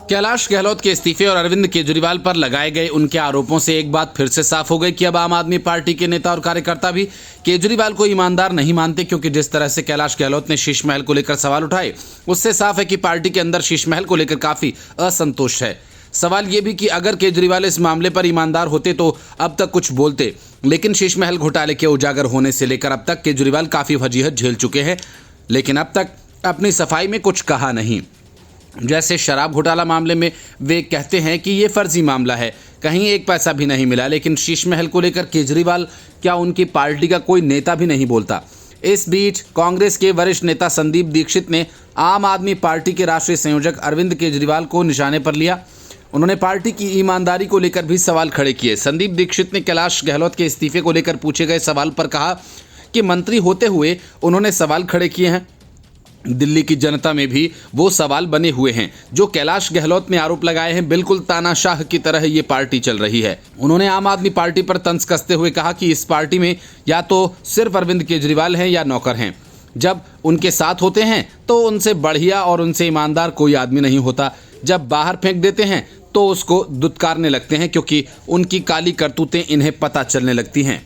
कैलाश गहलोत के इस्तीफे और अरविंद केजरीवाल पर लगाए गए उनके आरोपों से एक बात फिर से साफ हो गई कि अब आम आदमी पार्टी के नेता और कार्यकर्ता भी केजरीवाल को ईमानदार नहीं मानते, क्योंकि जिस तरह से कैलाश गहलोत ने शीश महल को लेकर सवाल उठाए उससे साफ है कि पार्टी के अंदर शीश महल को लेकर काफी असंतोष है। सवाल ये भी कि अगर केजरीवाल इस मामले पर ईमानदार होते तो अब तक कुछ बोलते, लेकिन शीश महल घोटाले के उजागर होने से लेकर अब तक केजरीवाल काफी वजीहत झेल चुके हैं, लेकिन अब तक अपनी सफाई में कुछ कहा नहीं। जैसे शराब घोटाला मामले में वे कहते हैं कि ये फर्जी मामला है, कहीं एक पैसा भी नहीं मिला, लेकिन शीश महल को लेकर केजरीवाल क्या उनकी पार्टी का कोई नेता भी नहीं बोलता। इस बीच कांग्रेस के वरिष्ठ नेता संदीप दीक्षित ने आम आदमी पार्टी के राष्ट्रीय संयोजक अरविंद केजरीवाल को निशाने पर लिया। उन्होंने पार्टी की ईमानदारी को लेकर भी सवाल खड़े किए। संदीप दीक्षित ने कैलाश गहलोत के इस्तीफे को लेकर पूछे गए सवाल पर कहा कि मंत्री होते हुए उन्होंने सवाल खड़े किए हैं। दिल्ली की जनता में भी वो सवाल बने हुए हैं जो कैलाश गहलोत ने आरोप लगाए हैं। बिल्कुल तानाशाह की तरह ये पार्टी चल रही है। उन्होंने आम आदमी पार्टी पर तंज कसते हुए कहा कि इस पार्टी में या तो सिर्फ अरविंद केजरीवाल हैं या नौकर हैं। जब उनके साथ होते हैं तो उनसे बढ़िया और उनसे ईमानदार कोई आदमी नहीं होता। जब बाहर फेंक देते हैं तो उसको दुत्कारने लगते हैं, क्योंकि उनकी काली करतूतें इन्हें पता चलने लगती हैं।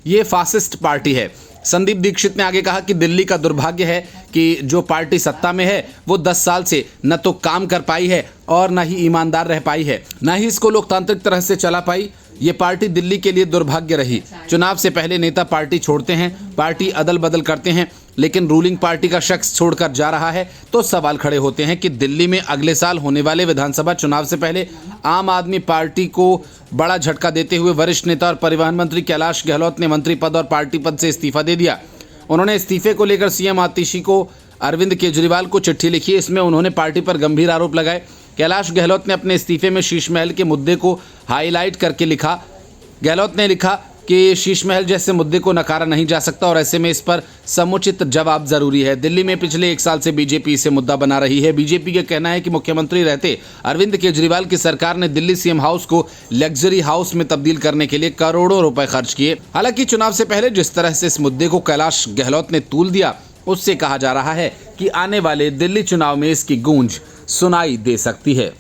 ये फासिस्ट पार्टी है। संदीप दीक्षित ने आगे कहा कि दिल्ली का दुर्भाग्य है कि जो पार्टी सत्ता में है वो 10 साल से न तो काम कर पाई है और न ही ईमानदार रह पाई है, न ही इसको लोकतांत्रिक तरह से चला पाई। ये पार्टी दिल्ली के लिए दुर्भाग्य रही। चुनाव से पहले नेता पार्टी छोड़ते हैं, पार्टी अदल बदल करते हैं, लेकिन रूलिंग पार्टी का शख्स छोड़कर जा रहा है तो सवाल खड़े होते हैं कि दिल्ली में अगले साल होने वाले विधानसभा चुनाव से पहले आम आदमी पार्टी को बड़ा झटका देते हुए वरिष्ठ नेता और परिवहन मंत्री कैलाश गहलोत ने मंत्री पद और पार्टी पद से इस्तीफा दे दिया। उन्होंने इस्तीफे को लेकर सीएम आतिशी को अरविंद केजरीवाल को चिट्ठी लिखी। इसमें उन्होंने पार्टी पर गंभीर आरोप लगाए। कैलाश गहलोत ने अपने इस्तीफे में शीश महल के मुद्दे को हाईलाइट करके लिखा। गहलोत ने लिखा कि शीश महल जैसे मुद्दे को नकारा नहीं जा सकता और ऐसे में इस पर समुचित जवाब जरूरी है। दिल्ली में पिछले 1 साल से बीजेपी इसे मुद्दा बना रही है। बीजेपी का कहना है कि मुख्यमंत्री रहते अरविंद केजरीवाल की सरकार ने दिल्ली सीएम हाउस को लग्जरी हाउस में तब्दील करने के लिए करोड़ों रुपए खर्च किए। हालांकि चुनाव से पहले जिस तरह से इस मुद्दे को कैलाश गहलोत ने तूल दिया, उससे कहा जा रहा है कि आने वाले दिल्ली चुनाव में इसकी गूंज सुनाई दे सकती है।